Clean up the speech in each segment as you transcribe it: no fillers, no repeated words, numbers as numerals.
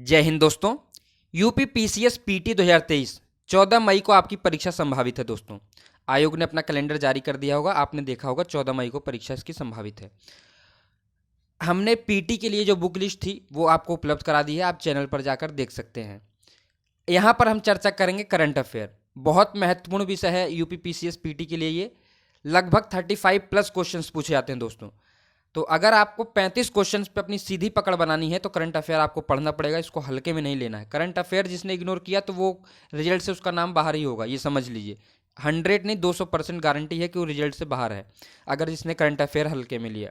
जय हिंद दोस्तों। UP PCS PT 2023 14 मई को आपकी परीक्षा संभावित है दोस्तों। आयोग ने अपना कैलेंडर जारी कर दिया होगा, आपने देखा होगा 14 मई को परीक्षा इसकी संभावित है। हमने पीटी के लिए जो बुक लिस्ट थी वो आपको उपलब्ध करा दी है, आप चैनल पर जाकर देख सकते हैं। यहाँ पर हम चर्चा करेंगे करंट अफेयर, बहुत महत्वपूर्ण विषय है यूपी पीसीएस पीटी के लिए। ये लगभग 35 प्लस क्वेश्चंस पूछे जाते हैं दोस्तों। तो अगर आपको 35 क्वेश्चंस पे अपनी सीधी पकड़ बनानी है तो करंट अफेयर आपको पढ़ना पड़ेगा, इसको हल्के में नहीं लेना है। करंट अफेयर जिसने इग्नोर किया तो वो रिजल्ट से उसका नाम बाहर ही होगा, ये समझ लीजिए। 100 नहीं 200% गारंटी है कि वो रिजल्ट से बाहर है अगर जिसने करंट अफेयर हल्के में लिया।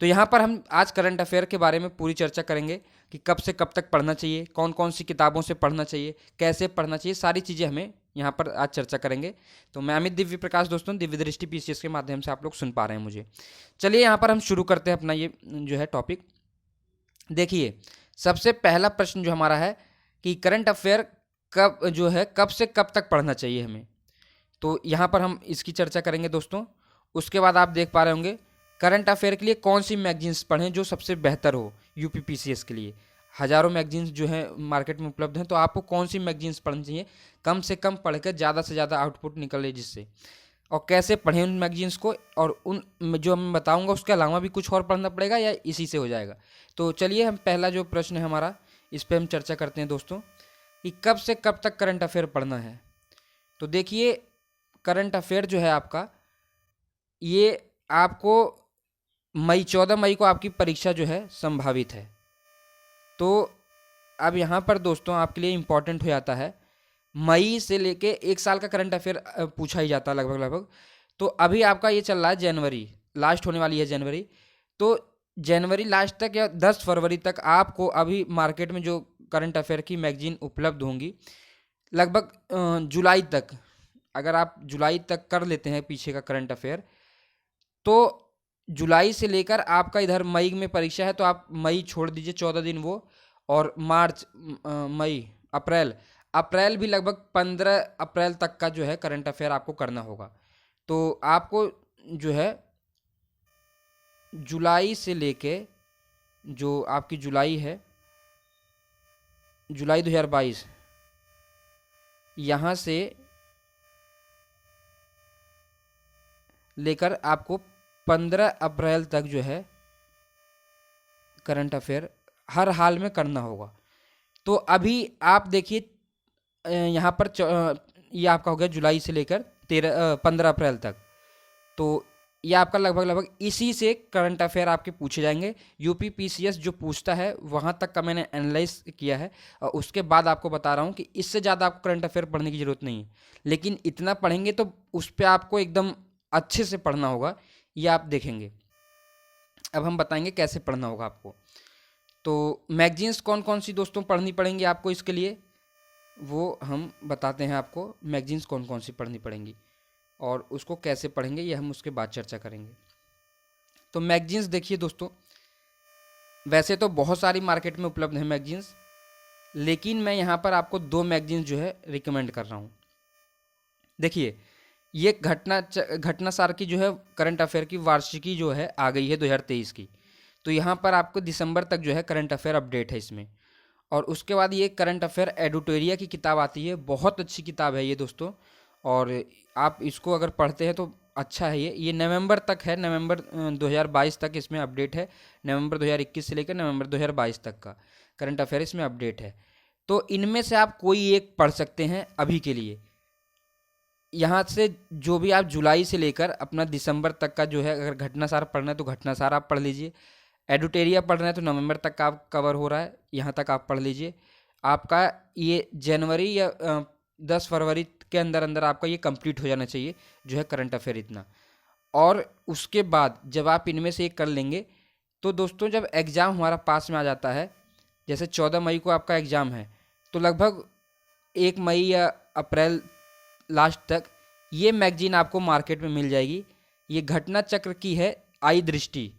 तो यहाँ पर हम आज करंट अफेयर के बारे में पूरी चर्चा करेंगे कि कब से कब तक पढ़ना चाहिए, कौन कौन सी किताबों से पढ़ना चाहिए, कैसे पढ़ना चाहिए, सारी चीज़ें हमें यहाँ पर आज चर्चा करेंगे। तो मैं अमित दिव्य प्रकाश दोस्तों, दिव्य दृष्टि पीसीएस के माध्यम से आप लोग सुन पा रहे हैं मुझे। चलिए यहाँ पर हम शुरू करते हैं अपना ये जो है टॉपिक। देखिए, सबसे पहला प्रश्न जो हमारा है कि करंट अफेयर कब से कब तक पढ़ना चाहिए हमें, तो यहाँ पर हम इसकी चर्चा करेंगे दोस्तों। उसके बाद आप देख पा रहे होंगे करंट अफेयर के लिए कौन सी मैगजीन्स पढ़ें जो सबसे बेहतर हो यूपी पीसीएस के लिए। हज़ारों मैगजीन्स जो है मार्केट में उपलब्ध हैं, तो आपको कौन सी मैगजीन्स पढ़नी चाहिए, कम से कम पढ़कर ज़्यादा से ज़्यादा आउटपुट निकले जिससे, और कैसे पढ़ें उन मैगजीन्स को, और उन जो मैं बताऊंगा उसके अलावा भी कुछ और पढ़ना पड़ेगा या इसी से हो जाएगा। तो चलिए हम पहला जो प्रश्न है हमारा, इस पर हम चर्चा करते हैं दोस्तों कि कब से कब तक करंट अफेयर पढ़ना है। तो देखिए, करंट अफेयर जो है आपका, ये आपको 14 मई को आपकी परीक्षा जो है संभावित है। तो अब यहाँ पर दोस्तों आपके लिए इम्पॉर्टेंट हो जाता है, मई से लेके एक साल का करंट अफेयर पूछा ही जाता है लगभग। तो अभी आपका ये चल रहा है जनवरी, लास्ट होने वाली है जनवरी। तो जनवरी लास्ट तक या 10 फरवरी तक आपको अभी मार्केट में जो करंट अफेयर की मैगजीन उपलब्ध होंगी, लगभग जुलाई तक, अगर आप जुलाई तक कर लेते हैं पीछे का करंट अफेयर, तो जुलाई से लेकर आपका इधर मई में परीक्षा है, तो आप मई छोड़ दीजिए 14 दिन वो, और मार्च, मई, अप्रैल भी लगभग 15 अप्रैल तक का जो है करंट अफेयर आपको करना होगा। तो आपको जो है जुलाई से लेके, जो आपकी जुलाई है, जुलाई 2022, यहाँ से लेकर आपको 15 अप्रैल तक जो है करंट अफेयर हर हाल में करना होगा। तो अभी आप देखिए यहाँ पर ये आपका हो गया जुलाई से लेकर 15 अप्रैल तक। तो ये आपका लगभग इसी से करंट अफेयर आपके पूछे जाएंगे। यूपी पीसीएस जो पूछता है वहाँ तक का मैंने एनालाइज किया है, और उसके बाद आपको बता रहा हूँ कि इससे ज़्यादा आपको करंट अफेयर पढ़ने की ज़रूरत नहीं है, लेकिन इतना पढ़ेंगे तो उस पर आपको एकदम अच्छे से पढ़ना होगा, ये आप देखेंगे। अब हम बताएंगे कैसे पढ़ना होगा आपको। तो मैगजीन्स कौन कौन सी दोस्तों पढ़नी पड़ेंगी आपको, इसके लिए वो हम बताते हैं आपको, मैगजीन्स कौन कौन सी पढ़नी पड़ेंगी और उसको कैसे पढ़ेंगे, ये हम उसके बाद चर्चा करेंगे। तो मैगजीन्स देखिए दोस्तों, वैसे तो बहुत सारी मार्केट में उपलब्ध है मैगजीन्स, लेकिन मैं यहाँ पर आपको 2 मैगजीन्स जो है रिकमेंड कर रहा हूँ। देखिए, ये घटनासार की जो है करंट अफेयर की वार्षिकी जो है आ गई है 2023 की। तो यहाँ पर आपको दिसंबर तक जो है करंट अफेयर अपडेट है इसमें। और उसके बाद ये करंट अफेयर एडिटोरिया की किताब आती है, बहुत अच्छी किताब है ये दोस्तों, और आप इसको अगर पढ़ते हैं तो अच्छा है। ये नवंबर तक है, नवंबर 2022 तक इसमें अपडेट है। नवंबर 2021 से लेकर नवंबर 2022 तक का करंट अफेयर इसमें अपडेट है। तो इनमें से आप कोई एक पढ़ सकते हैं अभी के लिए। यहाँ से जो भी आप जुलाई से लेकर अपना दिसंबर तक का जो है, अगर घटनासार पढ़ना है तो घटनासार आप पढ़ लीजिए, एडिटोरिया पढ़ रहे हैं तो नवंबर तक का आप कवर हो रहा है, यहाँ तक आप पढ़ लीजिए। आपका ये जनवरी या 10 फरवरी के अंदर अंदर आपका ये कंप्लीट हो जाना चाहिए जो है करंट अफेयर इतना। और उसके बाद जब आप इनमें से एक कर लेंगे तो दोस्तों जब एग्ज़ाम हमारा पास में आ जाता है, जैसे 14 मई को आपका एग्ज़ाम है, तो लगभग 1 मई या अप्रैल लास्ट तक ये मैगजीन आपको मार्केट में मिल जाएगी। ये घटना चक्र की है, आई दृष्टि,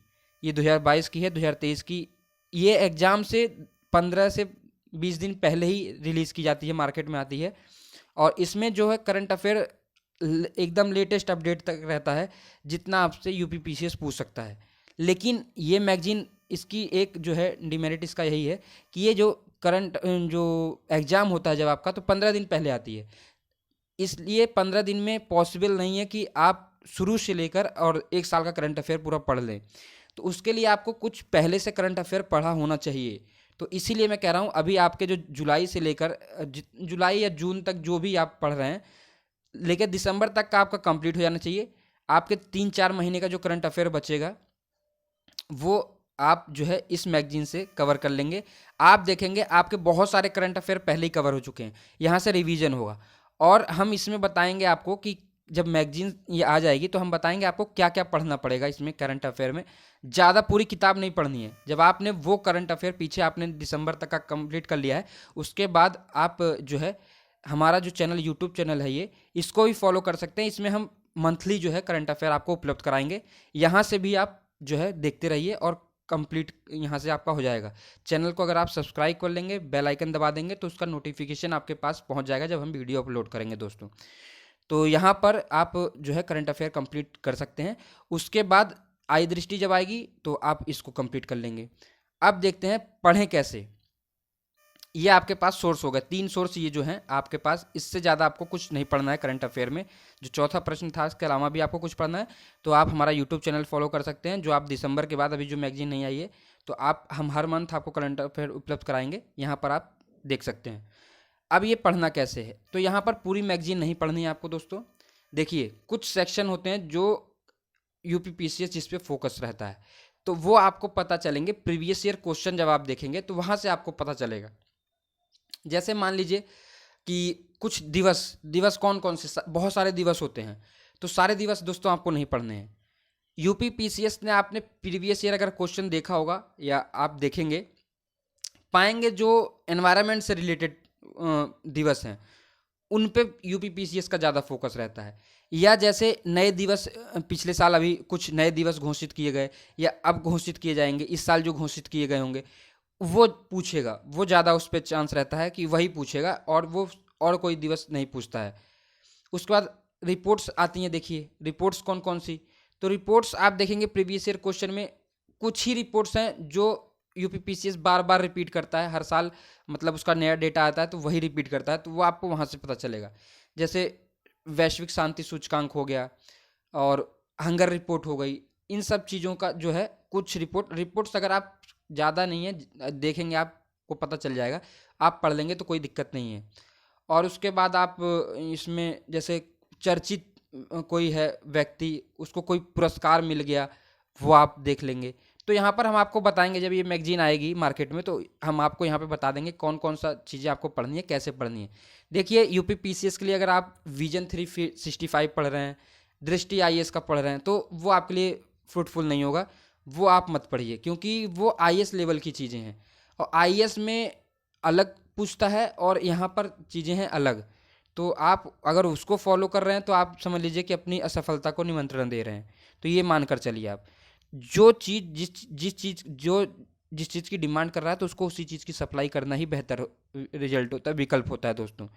ये 2022 की है, 2023 की। ये एग्ज़ाम से 15 से 20 दिन पहले ही रिलीज़ की जाती है, मार्केट में आती है, और इसमें जो है करंट अफेयर एकदम लेटेस्ट अपडेट तक रहता है, जितना आपसे यूपी पीसीएस पूछ सकता है। लेकिन ये मैगजीन, इसकी एक जो है डिमेरिट इसका यही है कि ये जो करंट जो एग्ज़ाम होता है जब आपका, तो 15 दिन पहले आती है। इसलिए 15 दिन में पॉसिबल नहीं है कि आप शुरू से लेकर और 1 साल का करंट अफेयर पूरा पढ़ लें। तो उसके लिए आपको कुछ पहले से करंट अफेयर पढ़ा होना चाहिए। तो इसीलिए मैं कह रहा हूँ अभी आपके जो जुलाई से लेकर जुलाई या जून तक जो भी आप पढ़ रहे हैं, लेकर दिसंबर तक का आपका कंप्लीट हो जाना चाहिए। आपके 3-4 महीने का जो करंट अफेयर बचेगा वो आप जो है इस मैगजीन से कवर कर लेंगे। आप देखेंगे आपके बहुत सारे करंट अफेयर पहले ही कवर हो चुके हैं, यहाँ से रिवीजन होगा। और हम इसमें बताएंगे आपको कि जब मैगजीन ये आ जाएगी तो हम बताएंगे आपको क्या क्या पढ़ना पड़ेगा इसमें करंट अफेयर में। ज़्यादा पूरी किताब नहीं पढ़नी है। जब आपने वो करंट अफेयर पीछे आपने दिसंबर तक का कंप्लीट कर लिया है, उसके बाद आप जो है हमारा जो चैनल यूट्यूब चैनल है ये, इसको भी फॉलो कर सकते हैं। इसमें हम मंथली जो है करंट अफेयर आपको उपलब्ध कराएंगे। यहाँ से भी आप जो है देखते रहिए और कंप्लीट यहाँ से आपका हो जाएगा। चैनल को अगर आप सब्सक्राइब कर लेंगे, बेल आइकन दबा देंगे, तो उसका नोटिफिकेशन आपके पास पहुँच जाएगा जब हम वीडियो अपलोड करेंगे दोस्तों। तो यहाँ पर आप जो है करंट अफेयर कंप्लीट कर सकते हैं। उसके बाद आई दृष्टि जब आएगी तो आप इसको कंप्लीट कर लेंगे। अब देखते हैं पढ़ें कैसे। ये आपके पास सोर्स हो गए, 3 सोर्स ये जो हैं आपके पास। इससे ज़्यादा आपको कुछ नहीं पढ़ना है करंट अफेयर में। जो चौथा प्रश्न था इसके अलावा भी आपको कुछ पढ़ना है तो आप हमारा यूट्यूब चैनल फॉलो कर सकते हैं। जो आप दिसंबर के बाद, अभी जो मैगजीन नहीं आई है, तो हम हर मंथ आपको करंट अफेयर उपलब्ध कराएंगे, यहाँ पर आप देख सकते हैं। अब ये पढ़ना कैसे है, तो यहाँ पर पूरी मैगजीन नहीं पढ़नी है आपको दोस्तों। देखिए कुछ सेक्शन होते हैं जो यूपीपीसीएस जिस पे फोकस रहता है, तो वो आपको पता चलेंगे। प्रीवियस ईयर क्वेश्चन जब आप देखेंगे तो वहाँ से आपको पता चलेगा। जैसे मान लीजिए कि कुछ दिवस कौन कौन से, बहुत सारे दिवस होते हैं, तो सारे दिवस दोस्तों आपको नहीं पढ़ने हैं। यूपीपीसीएस ने आपने प्रीवियस ईयर अगर क्वेश्चन देखा होगा या आप देखेंगे, पाएंगे जो एनवायरनमेंट से रिलेटेड दिवस हैं उन पे यूपीपीसीएस का ज़्यादा फोकस रहता है। या जैसे नए दिवस, पिछले साल अभी कुछ नए दिवस घोषित किए गए या अब घोषित किए जाएंगे, इस साल जो घोषित किए गए होंगे वो पूछेगा, वो ज़्यादा उस पर चांस रहता है कि वही पूछेगा, और वो और कोई दिवस नहीं पूछता है। उसके बाद रिपोर्ट्स आती हैं। देखिए रिपोर्ट्स कौन कौन सी, तो रिपोर्ट्स आप देखेंगे प्रीवियस ईयर क्वेश्चन में कुछ ही रिपोर्ट्स हैं जो यूपीपीसीएस बार बार रिपीट करता है हर साल। मतलब उसका नया डेटा आता है तो वही रिपीट करता है, तो वो आपको वहाँ से पता चलेगा। जैसे वैश्विक शांति सूचकांक हो गया और हंगर रिपोर्ट हो गई। इन सब चीज़ों का जो है कुछ रिपोर्ट्स अगर आप ज़्यादा नहीं है देखेंगे आपको पता चल जाएगा, आप पढ़ लेंगे तो कोई दिक्कत नहीं है। और उसके बाद आप इसमें जैसे चर्चित कोई है व्यक्ति, उसको कोई पुरस्कार मिल गया, वो आप देख लेंगे। तो यहाँ पर हम आपको बताएंगे जब ये मैगजीन आएगी मार्केट में तो हम आपको यहाँ पे बता देंगे कौन कौन सा चीज़ें आपको पढ़नी है, कैसे पढ़नी है। देखिए यूपीपीसीएस के लिए अगर आप विजन 365 पढ़ रहे हैं, दृष्टि आईएएस का पढ़ रहे हैं, तो वो आपके लिए फ्रूटफुल नहीं होगा। वो आप मत पढ़िए, क्योंकि वो आईएएस लेवल की चीज़ें हैं और आईएएस में अलग पूछता है और यहाँ पर चीज़ें हैं अलग। तो आप अगर उसको फॉलो कर रहे हैं तो आप समझ लीजिए कि अपनी असफलता को निमंत्रण दे रहे हैं। तो ये मानकर चलिए आप, जो चीज़ जिस चीज़ की डिमांड कर रहा है तो उसको उसी चीज़ की सप्लाई करना ही बेहतर रिजल्ट होता है, विकल्प होता है दोस्तों।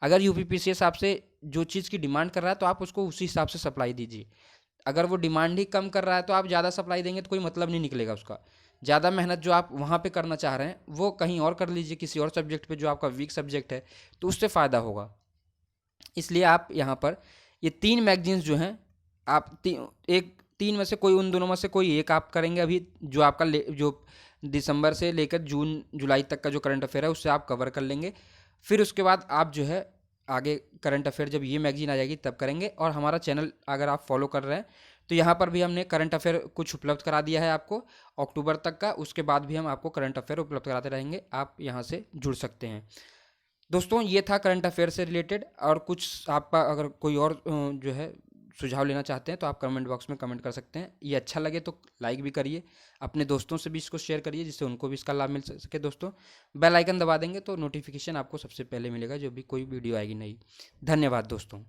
अगर यूपीपीसीएस आपसे जो चीज़ की डिमांड कर रहा है तो आप उसको उसी हिसाब से सप्लाई दीजिए। अगर वो डिमांड ही कम कर रहा है तो आप ज़्यादा सप्लाई देंगे तो कोई मतलब नहीं निकलेगा उसका। ज़्यादा मेहनत जो आप वहाँ पे करना चाह रहे हैं वो कहीं और कर लीजिए, किसी और सब्जेक्ट पे जो आपका वीक सब्जेक्ट है, तो उससे फ़ायदा होगा। इसलिए आप यहाँ पर ये 3 मैगजीन्स जो हैं आप तीन में से कोई, उन दोनों में से कोई एक आप करेंगे। अभी जो आपका जो दिसंबर से लेकर जून जुलाई तक का जो करंट अफेयर है उससे आप कवर कर लेंगे। फिर उसके बाद आप जो है आगे करंट अफेयर जब ये मैगजीन आ जाएगी तब करेंगे। और हमारा चैनल अगर आप फॉलो कर रहे हैं तो यहाँ पर भी हमने करंट अफेयर कुछ उपलब्ध करा दिया है आपको अक्टूबर तक का। उसके बाद भी हम आपको करंट अफेयर उपलब्ध कराते रहेंगे, आप यहाँ से जुड़ सकते हैं। दोस्तों ये था करंट अफेयर से रिलेटेड। और कुछ आपका अगर कोई और जो है सुझाव लेना चाहते हैं तो आप कमेंट बॉक्स में कमेंट कर सकते हैं। ये अच्छा लगे तो लाइक भी करिए, अपने दोस्तों से भी इसको शेयर करिए जिससे उनको भी इसका लाभ मिल सके। दोस्तों बेल आइकन दबा देंगे तो नोटिफिकेशन आपको सबसे पहले मिलेगा जो भी कोई वीडियो आएगी नई। धन्यवाद दोस्तों।